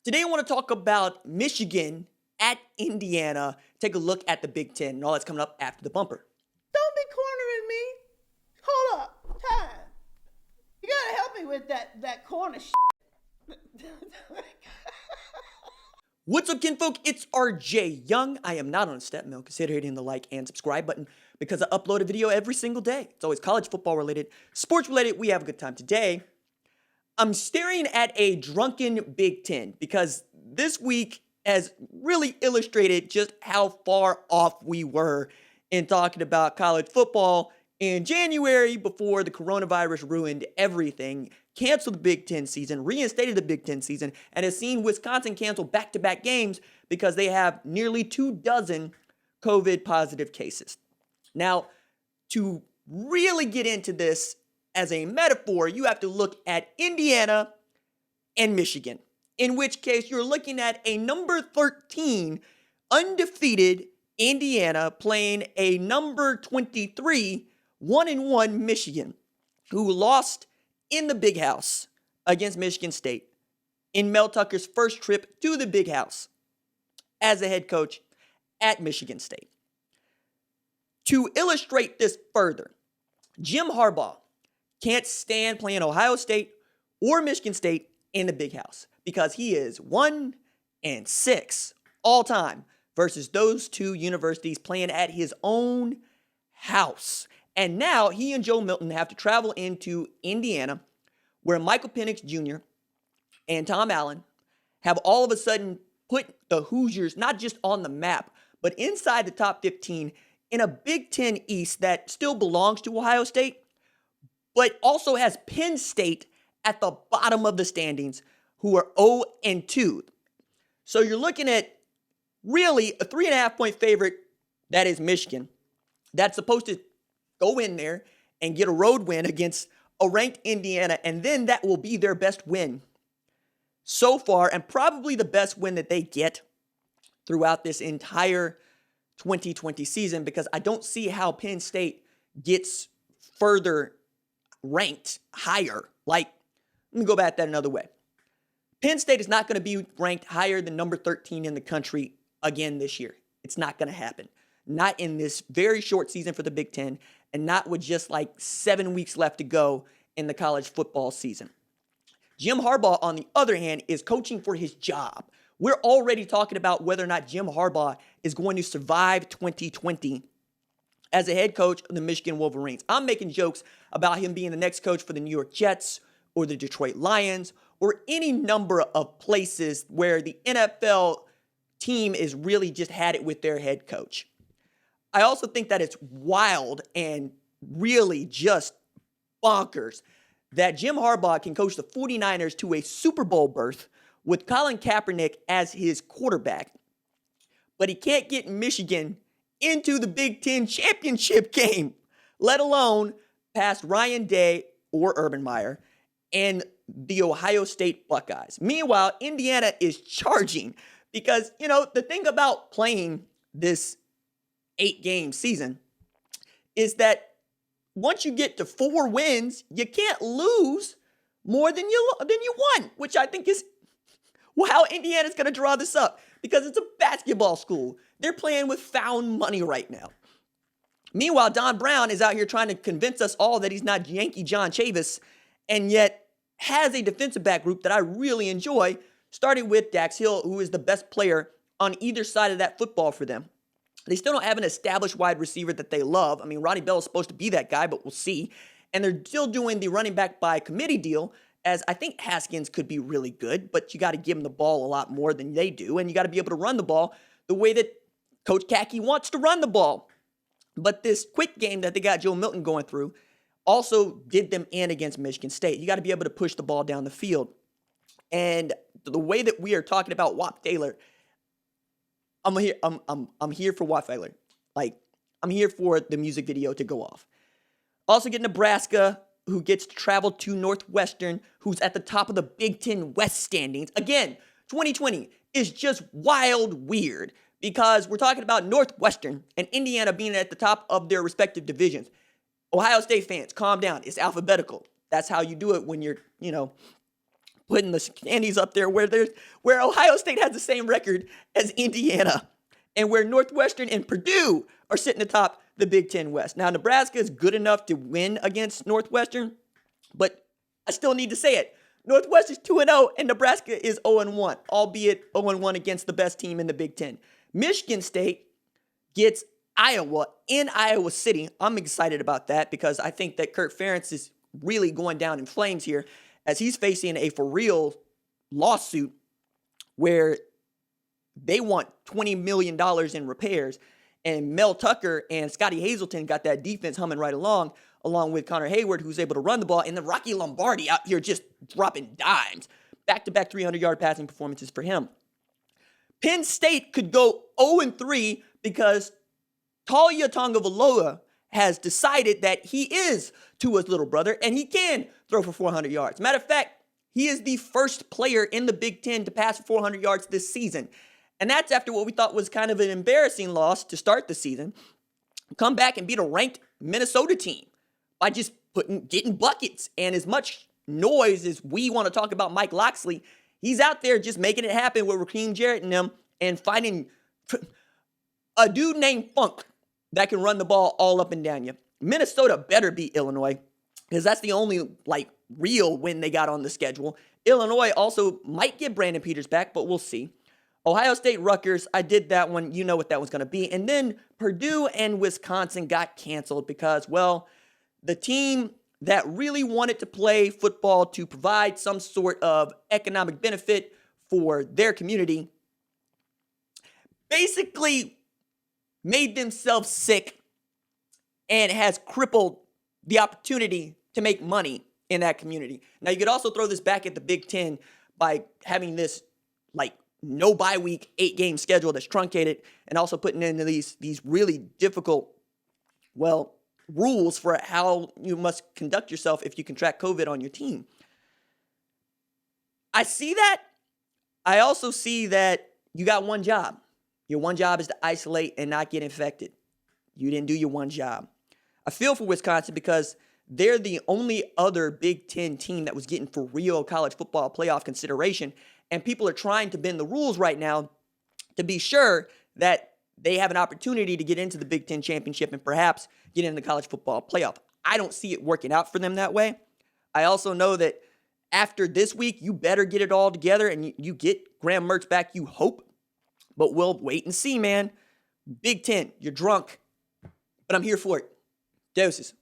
Today I want to talk about Michigan at Indiana. Take a look at the Big Ten and all that's coming up after the bumper. Don't be cornering me. Hold up. Time. You gotta help me with that corner shit. What's up, kinfolk? It's RJ Young. I am not on a step mill. Consider hitting the like and subscribe button because I upload a video every single day. It's always college football related, sports related. We have a good time today. I'm staring at a drunken Big Ten because this week has really illustrated just how far off we were in talking about college football in January before the coronavirus ruined everything, canceled the Big Ten season, reinstated the Big Ten season, and has seen Wisconsin cancel back-to-back games because they have nearly 24 COVID positive cases. Now, to really get into this as a metaphor, you have to look at Indiana and Michigan, in which case you're looking at a number 13 undefeated Indiana playing a number 23 1-1 Michigan, who lost in the Big House against Michigan State in Mel Tucker's first trip to the Big House as a head coach at Michigan State. To illustrate this further, Jim Harbaugh can't stand playing Ohio State or Michigan State in the Big House because he is 1-6 all time versus those two universities playing at his own house. And now he and Joe Milton have to travel into Indiana, where Michael Penix Jr. and Tom Allen have all of a sudden put the Hoosiers not just on the map, but inside the top 15 in a Big Ten East that still belongs to Ohio State, but also has Penn State at the bottom of the standings, who are 0-2. So you're looking at really a 3.5-point favorite, that is Michigan, that's supposed to go in there and get a road win against a ranked Indiana, and then that will be their best win so far, and probably the best win that they get throughout this entire 2020 season, because I don't see how Penn State gets further ranked higher. Like, let me go back that another way. Penn State is not going to be ranked higher than number 13 in the country again this year. It's not going to happen. Not in this very short season for the Big Ten, and not with just like 7 weeks left to go in the college football season. Jim Harbaugh, on the other hand, is coaching for his job. We're already talking about whether or not Jim Harbaugh is going to survive 2020 as a head coach of the Michigan Wolverines. I'm making jokes about him being the next coach for the New York Jets or the Detroit Lions or any number of places where the NFL team is really just had it with their head coach. I also think that it's wild and really just bonkers that Jim Harbaugh can coach the 49ers to a Super Bowl berth with Colin Kaepernick as his quarterback, but he can't get Michigan into the Big Ten championship game, let alone past Ryan Day or Urban Meyer and the Ohio State Buckeyes. Meanwhile, Indiana is charging because, the thing about playing this 8-game season is that once you get to 4 wins, you can't lose more than you won, which I think is how Indiana's going to draw this up, because it's a basketball school. They're playing with found money right now. Meanwhile, Don Brown is out here trying to convince us all that he's not Yankee John Chavis, and yet has a defensive back group that I really enjoy, starting with Dax Hill, who is the best player on either side of that football for them. They still don't have an established wide receiver that they love. I mean, Ronnie Bell is supposed to be that guy, but we'll see. And they're still doing the running back by committee deal, as I think Haskins could be really good, but you got to give him the ball a lot more than they do, and you got to be able to run the ball the way that Coach Kaki wants to run the ball. But this quick game that they got Joe Milton going through also did them in against Michigan State. You got to be able to push the ball down the field. And the way that we are talking about Whop Taylor, I'm here for Whop Taylor. Like, I'm here for the music video to go off. Also get Nebraska, who gets to travel to Northwestern, who's at the top of the Big Ten West standings. Again, 2020 is just wild weird because we're talking about Northwestern and Indiana being at the top of their respective divisions. Ohio State fans, calm down. It's alphabetical. That's how you do it when you're, putting the standings up there where Ohio State has the same record as Indiana, and where Northwestern and Purdue are sitting atop the Big Ten West. Now, Nebraska is good enough to win against Northwestern, but I still need to say it. Northwestern's 2-0 and Nebraska is 0-1, albeit 0-1 against the best team in the Big Ten. Michigan State gets Iowa in Iowa City. I'm excited about that because I think that Kirk Ferentz is really going down in flames here as he's facing a for real lawsuit where they want $20 million in repairs. And Mel Tucker and Scotty Hazelton got that defense humming right along with Connor Hayward, who's able to run the ball, and then Rocky Lombardi out here just dropping dimes. Back-to-back 300-yard passing performances for him. Penn State could go 0-3 because Talia Tagovailoa has decided that he is Tua's little brother, and he can throw for 400 yards. Matter of fact, he is the first player in the Big Ten to pass for 400 yards this season. And that's after what we thought was kind of an embarrassing loss to start the season. Come back and beat a ranked Minnesota team by just getting buckets. And as much noise as we want to talk about Mike Locksley, he's out there just making it happen with Raheem Jarrett and them and finding a dude named Funk that can run the ball all up and down you. Minnesota better beat Illinois because that's the only, real win they got on the schedule. Illinois also might get Brandon Peters back, but we'll see. Ohio State, Rutgers, I did that one. You know what that was going to be. And then Purdue and Wisconsin got canceled because, well, the team that really wanted to play football to provide some sort of economic benefit for their community basically made themselves sick and has crippled the opportunity to make money in that community. Now, you could also throw this back at the Big Ten by having this, no bye week, 8-game schedule that's truncated and also putting in these really difficult, rules for how you must conduct yourself if you contract COVID on your team. I see that. I also see that you got one job. Your one job is to isolate and not get infected. You didn't do your one job. I feel for Wisconsin because they're the only other Big Ten team that was getting for real college football playoff consideration. And people are trying to bend the rules right now to be sure that they have an opportunity to get into the Big Ten championship and perhaps get into the college football playoff. I don't see it working out for them that way. I also know that after this week, you better get it all together and you get Graham Mertz back, you hope. But we'll wait and see, man. Big Ten, you're drunk, but I'm here for it. Doses.